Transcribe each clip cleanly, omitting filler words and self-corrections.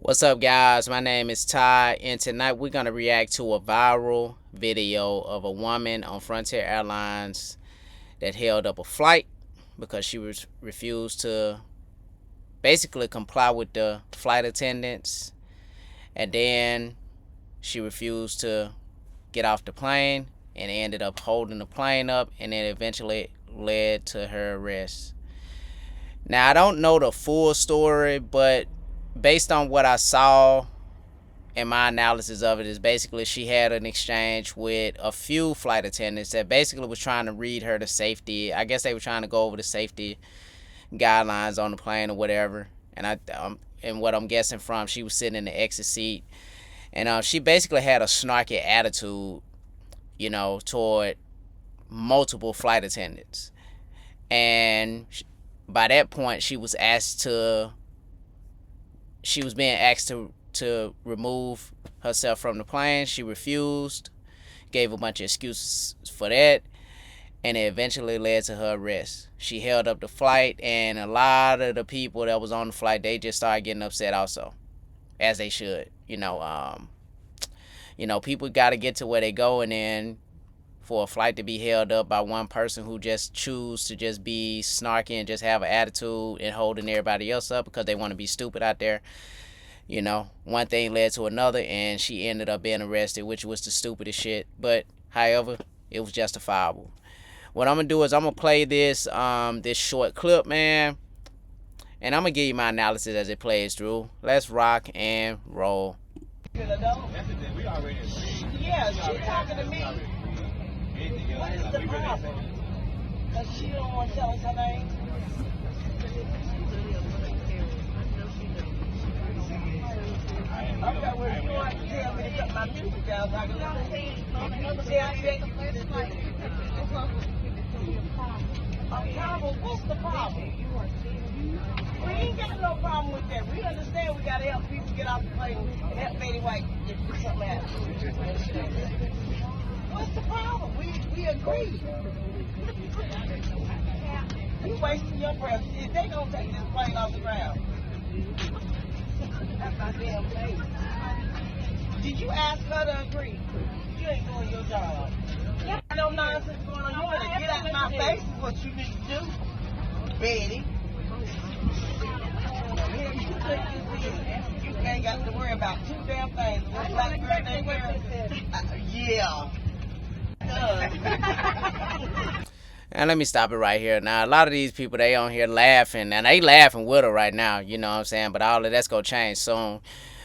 What's up, guys? My name is Ty, and tonight we're going to react to a viral video of a woman on Frontier Airlines that held up a flight because she refused to basically comply with the flight attendants, and then she refused to get off the plane and ended up holding the plane up, and then eventually led to her arrest. Now, I don't know the full story, but based on what I saw and my analysis of it is basically she had an exchange with a few flight attendants that basically was trying to read her the safety. I guess they were trying to go over the safety guidelines on the plane or whatever. And what I'm guessing from, she was sitting in the exit seat, and she basically had a snarky attitude, toward multiple flight attendants. And by that point, she was being asked to remove herself from the plane. She refused, gave a bunch of excuses for that, and it eventually led to her arrest. She held up the flight, and a lot of the people that was on the flight, they just started getting upset also, as they should. People got to get to where they go, and then for a flight to be held up by one person who just choose to just be snarky and just have an attitude and holding everybody else up because they want to be stupid out there. One thing led to another, and she ended up being arrested, which was the stupidest shit. But however, it was justifiable. What I'm gonna do is I'm gonna play this short clip, man, and I'm gonna give you my analysis as it plays through. Let's rock and roll. Yeah, she's talking to me. What is the problem? Because she don't want to tell us her name. Okay, well, you want to tell me to cut my music down so I can what's the problem? We ain't got no problem with that. We understand we got to help people get off the plane and help Betty White get something out. What's the problem? We agree. You wasting your breath. See, they gonna take this plane off the ground. That's my damn face. Did you ask her to agree? You ain't doing your job. No nonsense going on. You better get out of my face is what you need to do, Betty. You ain't got to worry about two damn things. One black girl named yeah. And let me stop it right here. Now, a lot of these people, they on here laughing, and they laughing with her right now, you know what I'm saying? But all of that's going to change soon.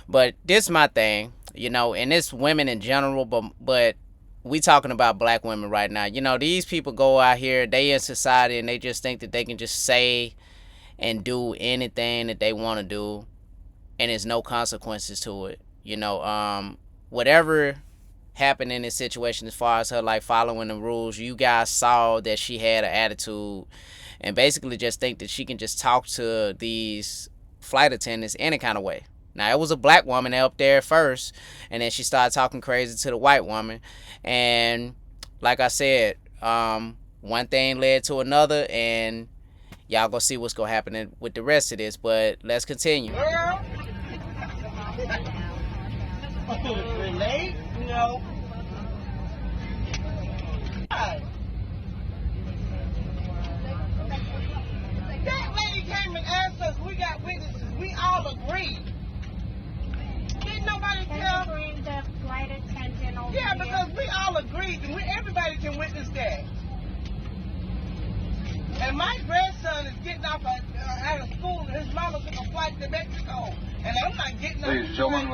But this my thing, and it's women in general, but we talking about black women right now. These people go out here, they in society, and they just think that they can just say and do anything that they want to do, and there's no consequences to it. Whatever happened in this situation as far as her like following the rules, you guys saw that she had an attitude and basically just think that she can just talk to these flight attendants any kind of way. Now, it was a black woman up there first, and then she started talking crazy to the white woman, and like I said, one thing led to another, and y'all gonna see what's gonna happen with the rest of this. But let's continue. Girl. Relate? No. That lady came and asked us, we got witnesses, we all agreed. Didn't nobody tell? Bring the flight attendant over Yeah, here. because we all agreed, and everybody can witness that. And my grandson is getting off out of school, and his mama took a flight to Mexico. And I'm not getting up. Ladies and gentlemen,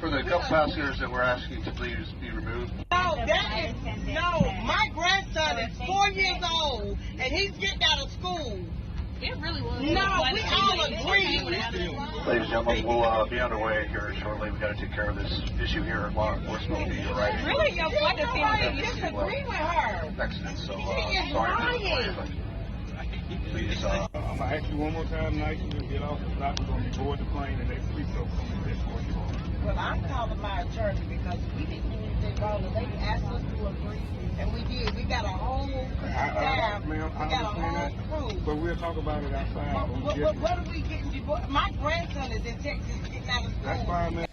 for the couple passengers that we're asking to please be removed. No, my grandson is 4 years old, and he's getting out of school. It really was. No, we all agreed. Ladies and gentlemen, we'll be underway here shortly. We've got to take care of this issue here at law enforcement. Will be right. Really, your flight attendant disagree with her. Accident, so She is sorry. lying. Please, I'm gonna ask you one more time, nice, we'll get off the block, we're gonna board the plane, and next week, so come and escort you on. Well, I'm calling my attorney because we didn't do anything wrong. The lady asked us to agree, and we did. We got a whole staff. We Ma'am, I got a understand whole crew. But we'll talk about it outside. What are we getting? My grandson is in Texas getting out of That's fine, man.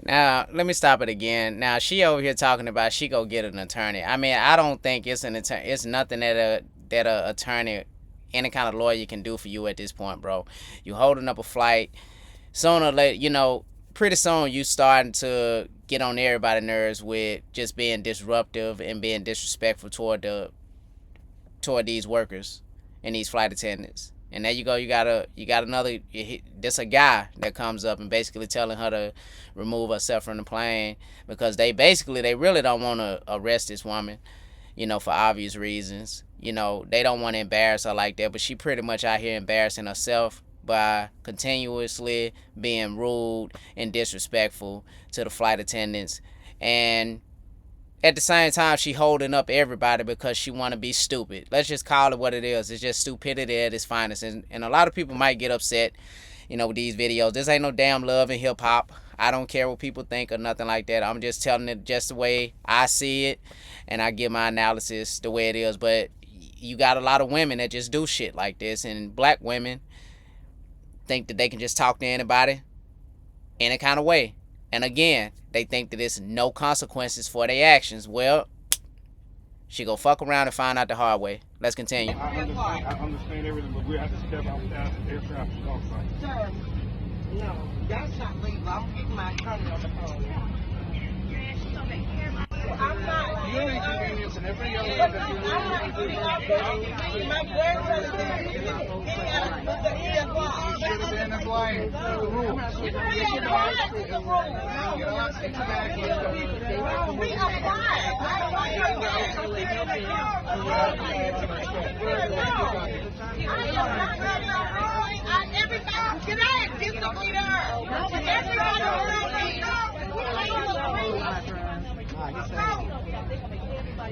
Now, let me stop it again. Now, she over here talking about she go get an attorney. I mean, I don't think it's an attorney. It's nothing that a attorney, any kind of lawyer can do for you at this point, bro. You holding up a flight. Sooner or later, pretty soon you starting to get on everybody's nerves with just being disruptive and being disrespectful toward these workers and these flight attendants. And there you go, you got another, this a guy that comes up and basically telling her to remove herself from the plane because they really don't want to arrest this woman, for obvious reasons. They don't want to embarrass her like that, but she pretty much out here embarrassing herself by continuously being rude and disrespectful to the flight attendants. And at the same time, she holding up everybody because she want to be stupid. Let's just call it what it is. It's just stupidity at its finest. And a lot of people might get upset, with these videos. This ain't no damn love in hip-hop. I don't care what people think or nothing like that. I'm just telling it just the way I see it. And I give my analysis the way it is. But you got a lot of women that just do shit like this. And black women think that they can just talk to anybody any kind of way. And again, they think that there's no consequences for their actions. Well, she go fuck around and find out the hard way. Let's continue. I understand everything, but we have to step outside the air traffic stop sign. Sir, no, that's not legal. I'm getting my attorney on the phone. I'm not. You ain't convenience and every other I'm not getting my grandson is there. He got the earphones. You should have been applying the rules. We applied. Can I disagree to her? Everybody around me.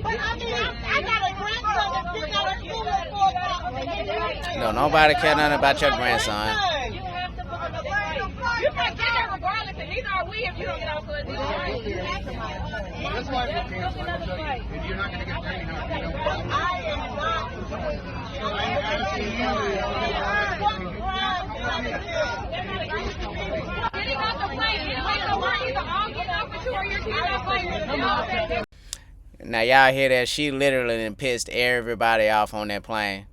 But I mean, I got a grandson that's sitting out of school at 4 o'clock. No, nobody care nothing about your grandson. You have to put on the plane. You can get there regardless, and neither are we if you don't get off the plane. That's why we're canceling. I'll tell you. If you're not going to get paid, I am not. Getting off the plane, you wait till we're either all getting off with you or you're getting off plane. Now, y'all hear that? She literally done pissed everybody off on that plane.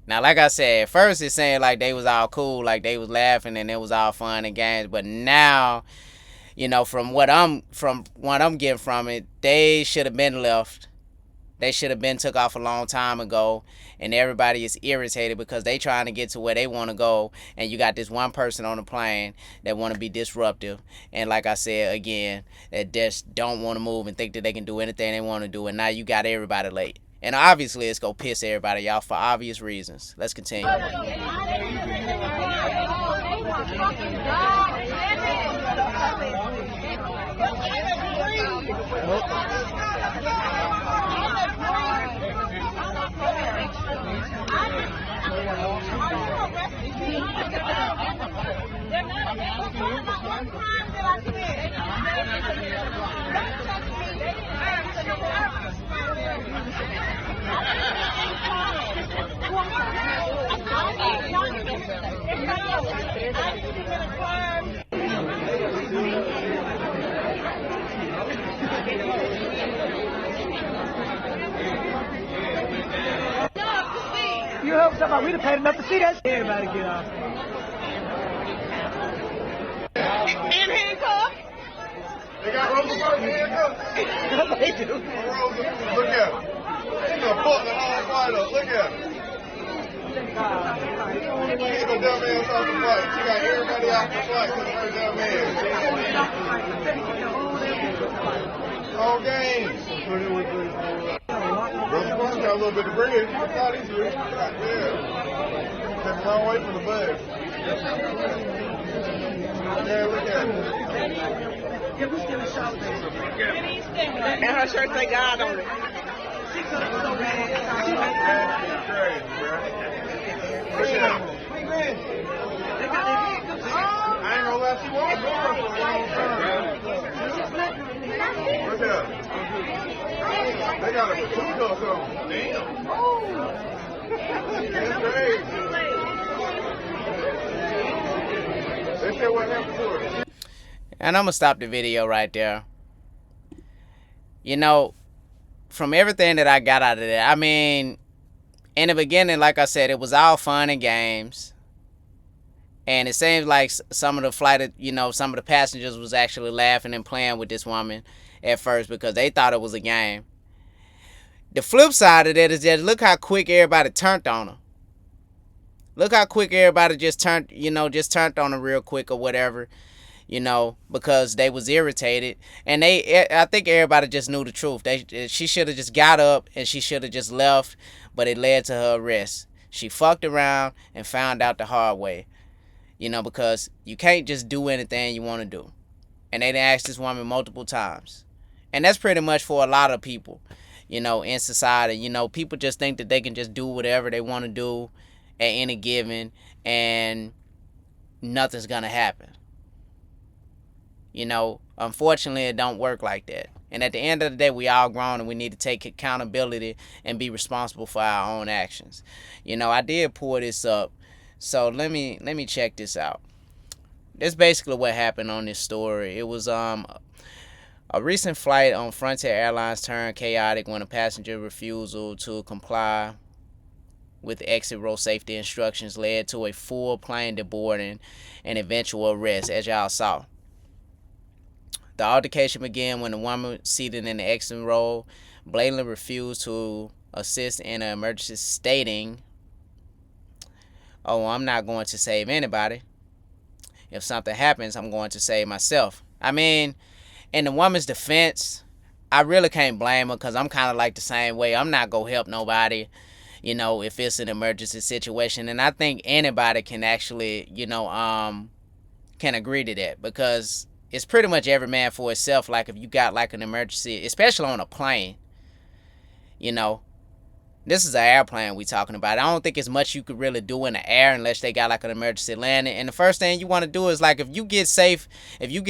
Now, like I said, at first it seemed like they was all cool, like they was laughing and it was all fun and games. But now, from what I'm getting from it, they should have been left. They should have been took off a long time ago. And everybody is irritated because they trying to get to where they want to go. And you got this one person on the plane that want to be disruptive. And like I said, again, that just don't want to move and think that they can do anything they want to do. And now you got everybody late. And obviously it's going to piss everybody off for obvious reasons. Let's continue. You heard somebody, we'd have paid enough to see that. Everybody get off. In handcuffs? They got Roosevelt handcuffs. They do. Look at him. He's going to fuck the whole flight up. Look at him. Get the dumb ass off the flight. She got everybody off the flight because of her dumb ass. All game. Roosevelt got a little bit of bread. That's how these years. Yeah. That's a long way from the bus. Yeah, look at it. And her shirt say God on it. I ain't gonna let you walk over for a long time. Look at it. They got a bazooka or something. Damn. That's crazy. They said what happened to her. And I'm gonna stop the video right there. You know, from everything that I got out of that, I mean, in the beginning, like I said, it was all fun and games. And it seems like some of the flight, some of the passengers was actually laughing and playing with this woman at first because they thought it was a game. The flip side of that is that look how quick everybody turned on her. Look how quick everybody just turned on her real quick or whatever, because they was irritated. And I think everybody just knew the truth. She should have just got up and she should have just left, but it led to her arrest. She fucked around and found out the hard way, because you can't just do anything you want to do. And they asked this woman multiple times. And that's pretty much for a lot of people, in society. People just think that they can just do whatever they want to do at any given and nothing's gonna happen. Unfortunately, it don't work like that. And at the end of the day, we all grown and we need to take accountability and be responsible for our own actions. I did pull this up, so let me check this out. That's basically what happened on this story. It was a recent flight on Frontier Airlines turned chaotic when a passenger refusal to comply with exit row safety instructions led to a full plane deboarding and eventual arrest, as y'all saw. The altercation began when the woman seated in the exit row blatantly refused to assist in an emergency, stating, "Oh, I'm not going to save anybody. If something happens, I'm going to save myself." I mean, in the woman's defense, I really can't blame her because I'm kind of like the same way. I'm not going to help nobody, if it's an emergency situation. And I think anybody can actually, can agree to that, because it's pretty much every man for itself. Like if you got like an emergency, especially on a plane, this is an airplane we talking about. I don't think it's much you could really do in the air unless they got like an emergency landing. And the first thing you want to do is, like, if you get safe, if you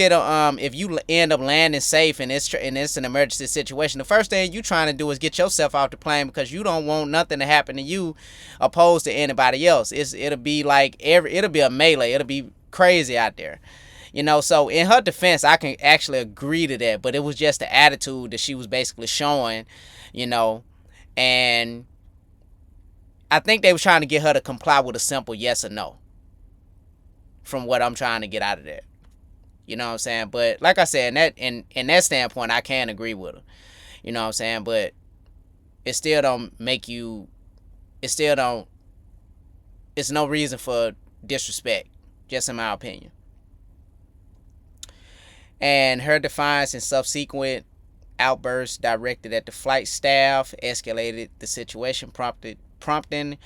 end up landing safe and it's an emergency situation, the first thing you trying to do is get yourself off the plane, because you don't want nothing to happen to you opposed to anybody else. It'll be a melee. It'll be crazy out there. So in her defense, I can actually agree to that, but it was just the attitude that she was basically showing, and I think they were trying to get her to comply with a simple yes or no, from what I'm trying to get out of that. You know what I'm saying? But like I said, in that standpoint, I can agree with her. You know what I'm saying? But it still don't make you, it's no reason for disrespect, just in my opinion. And her defiance and subsequent outbursts directed at the flight staff escalated the situation, prompting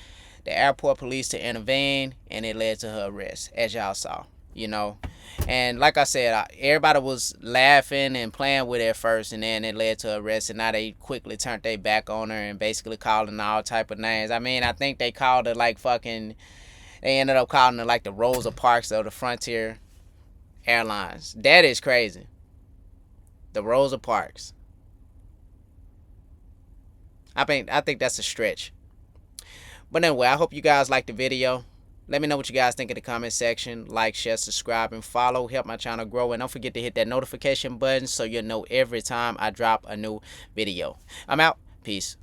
the airport police to intervene, and it led to her arrest, as y'all saw. And like I said, everybody was laughing and playing with it at first, and then it led to arrest, and now they quickly turned their back on her and basically calling all type of names. I mean, I think they called her like they ended up calling her like the Rosa Parks of the Frontier Airlines. That is crazy. The Rosa Parks. I think that's a stretch. But anyway, I hope you guys liked the video. Let me know what you guys think in the comment section. Like, share, subscribe, and follow. Help my channel grow. And don't forget to hit that notification button so you'll know every time I drop a new video. I'm out. Peace.